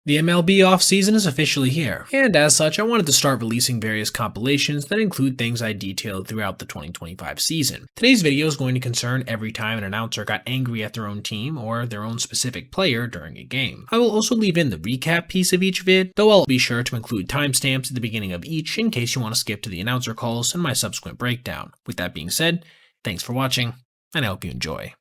The MLB offseason is officially here, and as such I wanted to start releasing various compilations that include things I detailed throughout the 2025 season. Today's video is going to concern every time an announcer got angry at their own team or their own specific player during a game. I will also leave in the recap piece of each vid, though I'll be sure to include timestamps at the beginning of each in case you want to skip to the announcer calls and my subsequent breakdown. With that being said, thanks for watching, and I hope you enjoy.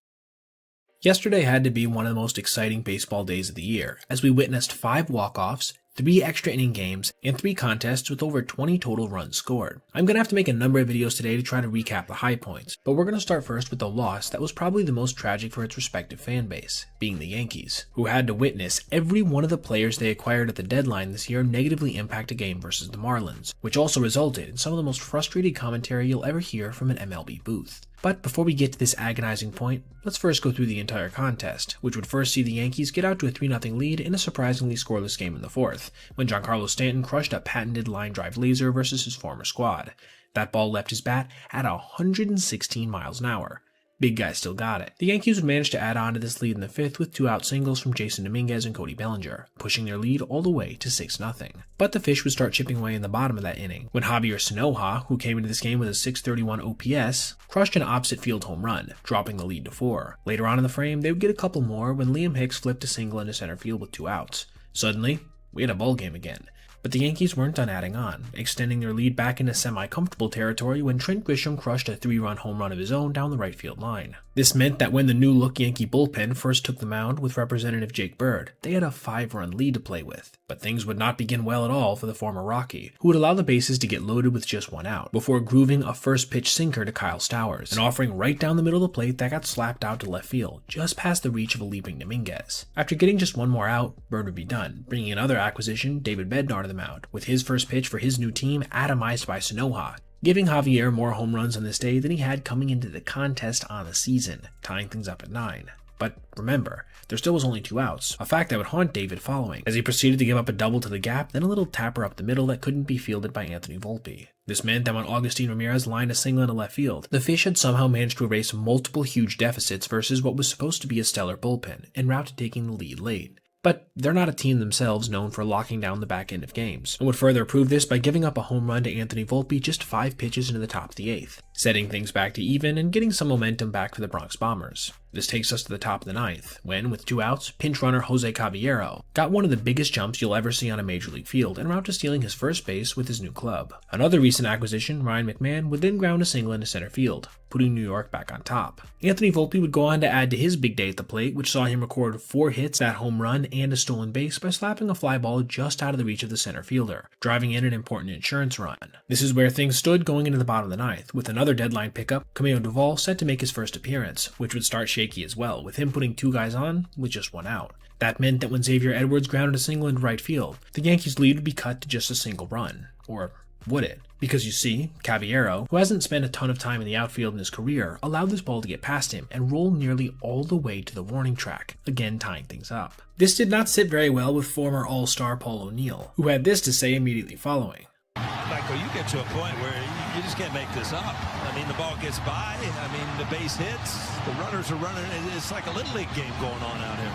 Yesterday had to be one of the most exciting baseball days of the year, as we witnessed 5 walk-offs, 3 extra inning games, and 3 contests with over 20 total runs scored. I'm going to have to make a number of videos today to try to recap the high points, but we're going to start first with the loss that was probably the most tragic for its respective fan base, being the Yankees, who had to witness every one of the players they acquired at the deadline this year negatively impact a game versus the Marlins, which also resulted in some of the most frustrated commentary you'll ever hear from an MLB booth. But before we get to this agonizing point, let's first go through the entire contest, which would first see the Yankees get out to a 3-0 lead in a surprisingly scoreless game in the 4th, when Giancarlo Stanton crushed a patented line drive laser versus his former squad. That ball left his bat at 116 miles an hour. Big guy still got it. The Yankees would manage to add on to this lead in the 5th with 2 out singles from Jason Dominguez and Cody Bellinger, pushing their lead all the way to 6-0. But the fish would start chipping away in the bottom of that inning, when Javier Sanoja, who came into this game with a .631 OPS, crushed an opposite field home run, dropping the lead to 4. Later on in the frame, they would get a couple more when Liam Hicks flipped a single into center field with 2 outs. Suddenly, we had a ball game again. But the Yankees weren't done adding on, extending their lead back into semi-comfortable territory when Trent Grisham crushed a 3-run home run of his own down the right field line. This meant that when the new-look Yankee bullpen first took the mound with Representative Jake Bird, they had a 5-run lead to play with. But things would not begin well at all for the former Rocky, who would allow the bases to get loaded with just 1 out, before grooving a first-pitch sinker to Kyle Stowers, an offering right down the middle of the plate that got slapped out to left field, just past the reach of a leaping Dominguez. After getting just 1 more out, Bird would be done, bringing another acquisition, David Bednar, to the mound, with his first pitch for his new team atomized by Sanoja, giving Javier more home runs on this day than he had coming into the contest on the season, tying things up at 9. But remember, there still was only 2 outs, a fact that would haunt David following, as he proceeded to give up a double to the gap, then a little tapper up the middle that couldn't be fielded by Anthony Volpe. This meant that when Augustin Ramirez lined a single into left field, the fish had somehow managed to erase multiple huge deficits versus what was supposed to be a stellar bullpen, en route to taking the lead late. But they're not a team themselves known for locking down the back end of games, and would further prove this by giving up a home run to Anthony Volpe just 5 pitches into the top of the 8th, setting things back to even and getting some momentum back for the Bronx Bombers. This takes us to the top of the 9th, when, with 2 outs, pinch runner Jose Caballero got one of the biggest jumps you'll ever see on a major league field en route to stealing his first base with his new club. Another recent acquisition, Ryan McMahon, would then ground a single into center field, putting New York back on top. Anthony Volpe would go on to add to his big day at the plate, which saw him record 4 hits, that home run, and a stolen base by slapping a fly ball just out of the reach of the center fielder, driving in an important insurance run. This is where things stood going into the bottom of the 9th, with another deadline pickup, Camilo Doval, set to make his first appearance, which would start shaky as well, with him putting 2 guys on with just 1 out. That meant that when Xavier Edwards grounded a single into right field, the Yankees' lead would be cut to just a single run. Or would it? Because you see, Caballero, who hasn't spent a ton of time in the outfield in his career, allowed this ball to get past him and roll nearly all the way to the warning track, again tying things up. This did not sit very well with former All-Star Paul O'Neill, who had this to say immediately following. Michael, you get to a point where you just can't make this up. I mean, the ball gets by, I mean, the base hits, the runners are running, it's like a Little League game going on out here.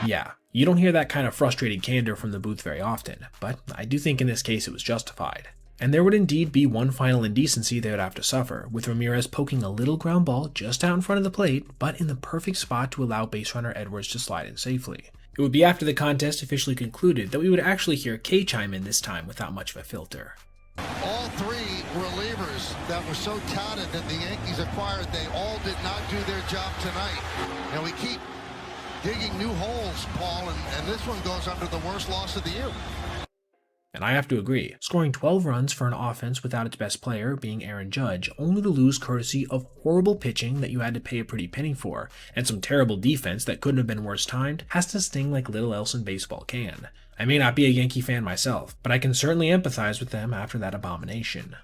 Yeah, you don't hear that kind of frustrated candor from the booth very often, but I do think in this case it was justified. And there would indeed be one final indecency they would have to suffer, with Ramirez poking a little ground ball just out in front of the plate, but in the perfect spot to allow base runner Edwards to slide in safely. It would be after the contest officially concluded that we would actually hear Kay chime in this time without much of a filter. All 3 relievers that were so touted that the Yankees acquired, they all did not do their job tonight. And we keep digging new holes, Paul, and this one goes under the worst loss of the year. And I have to agree, scoring 12 runs for an offense without its best player, being Aaron Judge, only to lose courtesy of horrible pitching that you had to pay a pretty penny for, and some terrible defense that couldn't have been worse timed, has to sting like little else in baseball can. I may not be a Yankee fan myself, but I can certainly empathize with them after that abomination.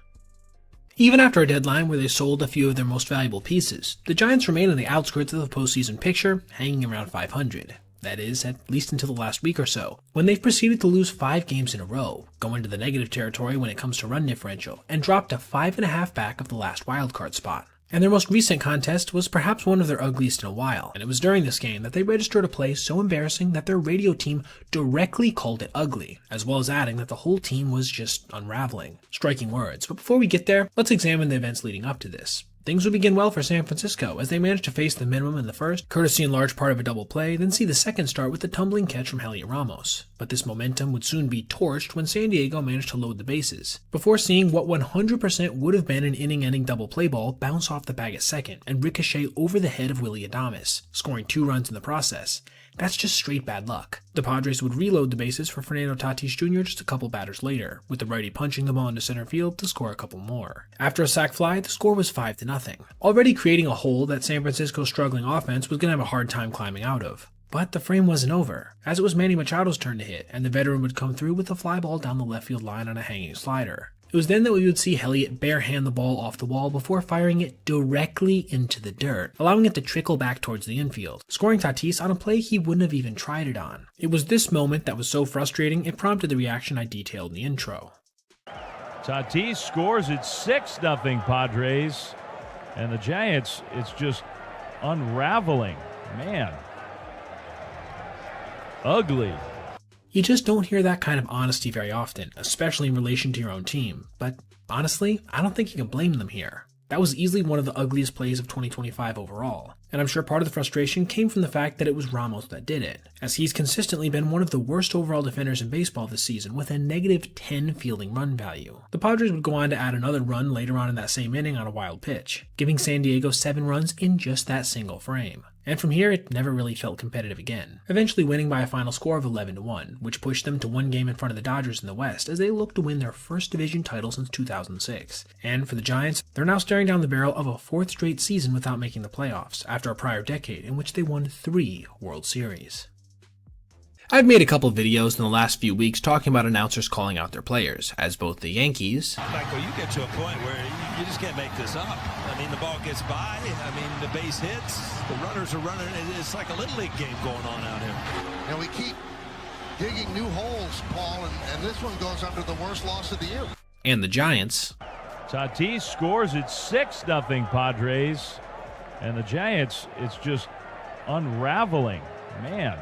Even after a deadline where they sold a few of their most valuable pieces, the Giants remain on the outskirts of the postseason picture, hanging around 500. That is, at least until the last week or so, when they've proceeded to lose 5 games in a row, go into the negative territory when it comes to run differential, and drop to 5.5 back of the last wildcard spot. And their most recent contest was perhaps one of their ugliest in a while, and it was during this game that they registered a play so embarrassing that their radio team directly called it ugly, as well as adding that the whole team was just unraveling. Striking words, but before we get there, let's examine the events leading up to this. Things would begin well for San Francisco as they managed to face the minimum in the first, courtesy in large part of a double play, then see the second start with the tumbling catch from Heliot Ramos. But this momentum would soon be torched when San Diego managed to load the bases, before seeing what 100% would have been an inning-ending double play ball bounce off the bag at second and ricochet over the head of Willy Adames, scoring 2 runs in the process. That's just straight bad luck. The Padres would reload the bases for Fernando Tatis Jr. just a couple batters later, with the righty punching the ball into center field to score a couple more. After a sac fly, the score was 5-0, already creating a hole that San Francisco's struggling offense was going to have a hard time climbing out of. But the frame wasn't over, as it was Manny Machado's turn to hit, and the veteran would come through with a fly ball down the left field line on a hanging slider. It was then that we would see Heliot barehand the ball off the wall before firing it directly into the dirt, allowing it to trickle back towards the infield, scoring Tatis on a play he wouldn't have even tried it on. It was this moment that was so frustrating it prompted the reaction I detailed in the intro. Tatis scores at 6-0 Padres, and the Giants, it's just unraveling. Man. Ugly. You just don't hear that kind of honesty very often, especially in relation to your own team. But honestly, I don't think you can blame them here. That was easily one of the ugliest plays of 2025 overall, and I'm sure part of the frustration came from the fact that it was Ramos that did it, as he's consistently been one of the worst overall defenders in baseball this season with a -10 fielding run value. The Padres would go on to add another run later on in that same inning on a wild pitch, giving San Diego 7 runs in just that single frame. And from here, it never really felt competitive again, eventually winning by a final score of 11-1, which pushed them to 1 game in front of the Dodgers in the West as they look to win their first division title since 2006. And for the Giants, they're now staring down the barrel of a 4th straight season without making the playoffs, after a prior decade in which they won 3 World Series. I've made a couple videos in the last few weeks talking about announcers calling out their players, as both the Yankees, Michael, you get to a point where you just can't make this up. I mean, the ball gets by. I mean, the base hits. The runners are running. It's like a little league game going on out here. And we keep digging new holes, Paul, and this one goes under the worst loss of the year. and the Giants. Tatis scores at 6-0 Padres, and the Giants, it's just unraveling. Man.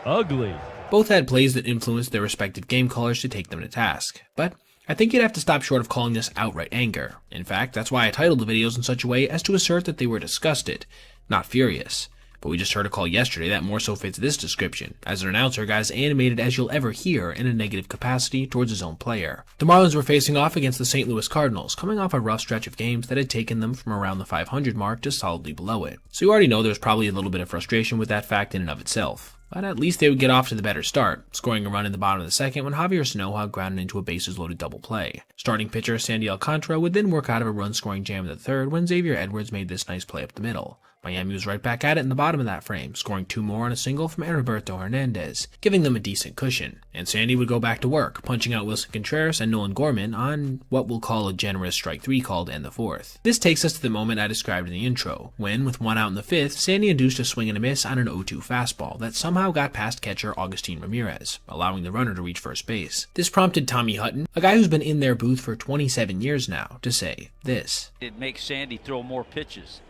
Ugly. Both had plays that influenced their respective game callers to take them to task, but I think you'd have to stop short of calling this outright anger. In fact, that's why I titled the videos in such a way as to assert that they were disgusted, not furious. But we just heard a call yesterday that more so fits this description, as an announcer got as animated as you'll ever hear in a negative capacity towards his own player. The Marlins were facing off against the St. Louis Cardinals, coming off a rough stretch of games that had taken them from around the 500 mark to solidly below it. So you already know there's probably a little bit of frustration with that fact in and of itself. But at least they would get off to the better start, scoring a run in the bottom of the second when Javier Sanoja grounded into a bases-loaded double play. Starting pitcher Sandy Alcantara would then work out of a run-scoring jam in the third when Xavier Edwards made this nice play up the middle. Miami was right back at it in the bottom of that frame, scoring 2 more on a single from Heriberto Hernandez, giving them a decent cushion. And Sandy would go back to work, punching out Wilson Contreras and Nolan Gorman on what we'll call a generous strike 3 call to end the fourth. This takes us to the moment I described in the intro, when, with 1 out in the fifth, Sandy induced a swing and a miss on an 0-2 fastball that somehow got past catcher Agustin Ramirez, allowing the runner to reach first base. This prompted Tommy Hutton, a guy who's been in their booth for 27 years now, to say this. It makes Sandy throw more pitches.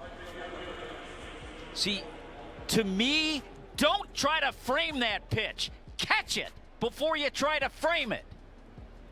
See, to me, don't try to frame that pitch. Catch it before you try to frame it.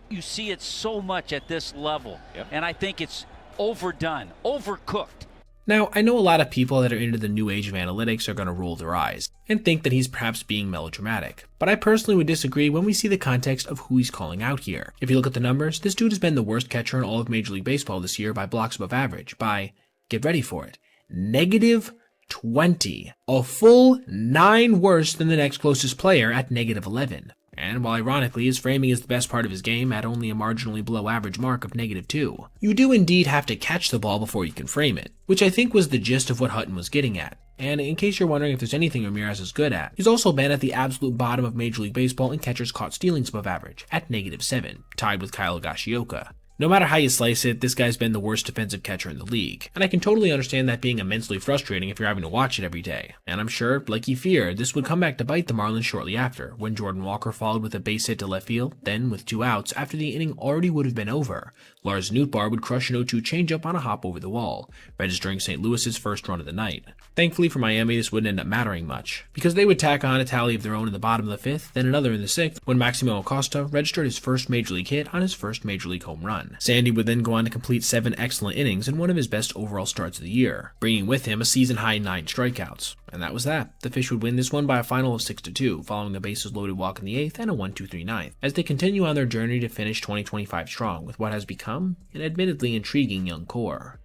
You see it so much at this level, and I think it's overdone, overcooked. Now, I know a lot of people that are into the new age of analytics are going to roll their eyes and think that he's perhaps being melodramatic, but I personally would disagree when we see the context of who he's calling out here. If you look at the numbers, this dude has been the worst catcher in all of Major League Baseball this year by blocks above average, by, get ready for it, -20, a full 9 worse than the next closest player at -11. And while ironically his framing is the best part of his game at only a marginally below average mark of -2, you do indeed have to catch the ball before you can frame it, which I think was the gist of what Hutton was getting at. And in case you're wondering if there's anything Ramirez is good at, he's also been at the absolute bottom of Major League Baseball in catchers caught stealings above average, at -7, tied with Kyle Higashioka. No matter how you slice it, this guy's been the worst defensive catcher in the league, and I can totally understand that being immensely frustrating if you're having to watch it every day. And I'm sure, like he feared, this would come back to bite the Marlins shortly after, when Jordan Walker followed with a base hit to left field, then with 2 outs after the inning already would have been over, Lars Nootbaar would crush an 0-2 changeup on a hop over the wall, registering St. Louis's first run of the night. Thankfully for Miami, this wouldn't end up mattering much, because they would tack on a tally of their own in the bottom of the 5th, then another in the 6th, when Maximo Acosta registered his first Major League hit on his first Major League home run. Sandy would then go on to complete 7 excellent innings in one of his best overall starts of the year, bringing with him a season-high 9 strikeouts. And that was that. The Fish would win this one by a final of 6-2, following the bases-loaded walk in the 8th and a 1-2-3 ninth, as they continue on their journey to finish 2025 strong with what has become an admittedly intriguing young core.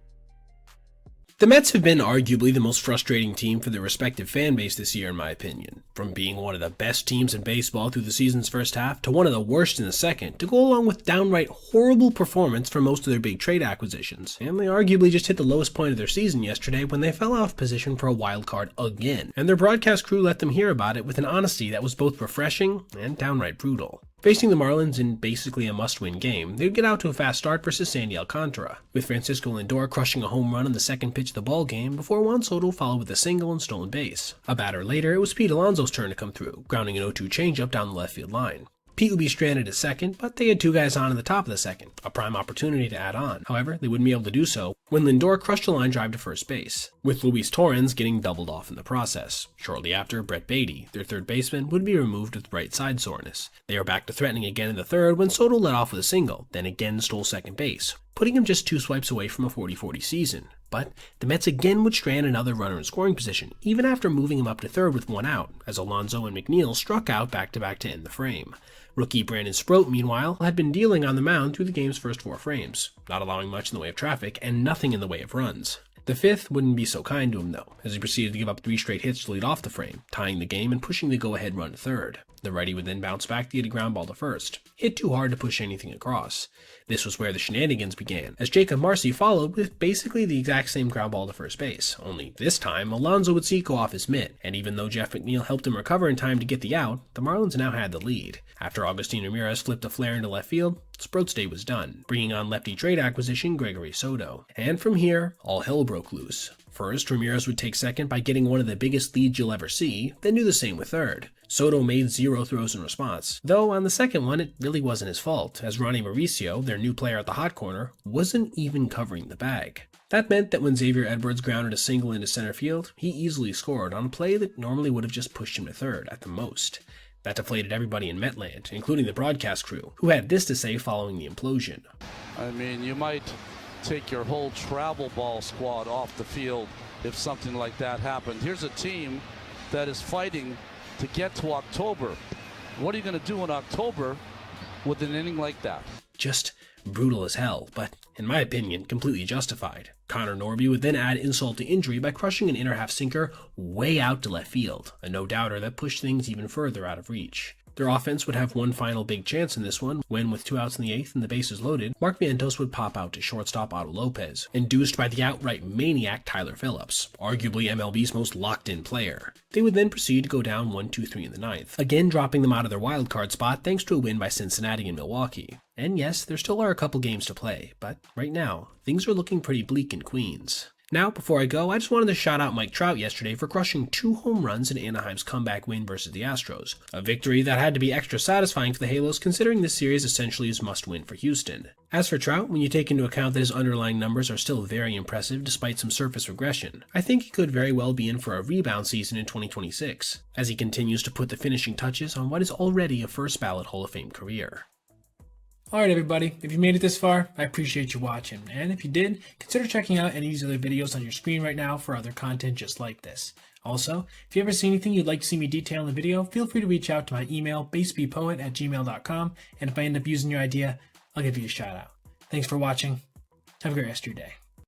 The Mets have been arguably the most frustrating team for their respective fan base this year in my opinion. From being one of the best teams in baseball through the season's first half to one of the worst in the second, to go along with downright horrible performance for most of their big trade acquisitions. And they arguably just hit the lowest point of their season yesterday when they fell off position for a wild card again. And their broadcast crew let them hear about it with an honesty that was both refreshing and downright brutal. Facing the Marlins in basically a must-win game, they'd get out to a fast start versus Sandy Alcantara, with Francisco Lindor crushing a home run on the second pitch of the ball game before Juan Soto followed with a single and stolen base. A batter later, it was Pete Alonso's turn to come through, grounding an 0-2 changeup down the left field line. Pete would be stranded at second, but they had 2 guys on in the top of the second, a prime opportunity to add on. However, they wouldn't be able to do so when Lindor crushed a line drive to first base, with Luis Torrens getting doubled off in the process. Shortly after, Brett Beatty, their third baseman, would be removed with right side soreness. They were back to threatening again in the third when Soto led off with a single, then again stole second base, putting him just 2 swipes away from a 40-40 season. But the Mets again would strand another runner in scoring position, even after moving him up to third with 1 out, as Alonso and McNeil struck out back-to-back to end the frame. Rookie Brandon Sproat, meanwhile, had been dealing on the mound through the game's first 4 frames, not allowing much in the way of traffic and nothing in the way of runs. The 5th wouldn't be so kind to him though, as he proceeded to give up 3 straight hits to lead off the frame, tying the game and pushing the go-ahead run to third. The righty would then bounce back to get a ground ball to first. Hit too hard to push anything across. This was where the shenanigans began, as Jacob Marcy followed with basically the exact same ground ball to first base, only this time Alonso would see it go off his mitt, and even though Jeff McNeil helped him recover in time to get the out, the Marlins now had the lead. After Agustin Ramirez flipped a flare into left field, Sproat's day was done, bringing on lefty trade acquisition Gregory Soto. And from here, all hell broke loose. First, Ramirez would take second by getting one of the biggest leads you'll ever see, then do the same with third. Soto made 0 throws in response, though on the second one it really wasn't his fault, as Ronnie Mauricio, their new player at the hot corner, wasn't even covering the bag. That meant that when Xavier Edwards grounded a single into center field, he easily scored on a play that normally would have just pushed him to third at the most. That deflated everybody in Metland, including the broadcast crew, who had this to say following the implosion. I mean, you might take your whole travel ball squad off the field if something like that happened. Here's a team that is fighting to get to October. What are you going to do in October with an inning like that? Just brutal as hell, but in my opinion, completely justified. Connor Norby would then add insult to injury by crushing an inner half sinker way out to left field, a no-doubter that pushed things even further out of reach. Their offense would have one final big chance in this one, when with 2 outs in the 8th and the bases loaded, Mark Vientos would pop out to shortstop Otto Lopez, induced by the outright maniac Tyler Phillips, arguably MLB's most locked-in player. They would then proceed to go down 1-2-3 in the 9th, again dropping them out of their wildcard spot thanks to a win by Cincinnati and Milwaukee. And yes, there still are a couple games to play, but right now, things are looking pretty bleak in Queens. Now, before I go, I just wanted to shout out Mike Trout yesterday for crushing 2 home runs in Anaheim's comeback win versus the Astros, a victory that had to be extra satisfying for the Halos considering this series essentially is must-win for Houston. As for Trout, when you take into account that his underlying numbers are still very impressive despite some surface regression, I think he could very well be in for a rebound season in 2026, as he continues to put the finishing touches on what is already a first-ballot Hall of Fame career. Alright everybody, if you made it this far, I appreciate you watching, and if you did, consider checking out any of these other videos on your screen right now for other content just like this. Also, if you ever see anything you'd like to see me detail in the video, feel free to reach out to my email, basebpoet@gmail.com, and if I end up using your idea, I'll give you a shout out. Thanks for watching. Have a great rest of your day.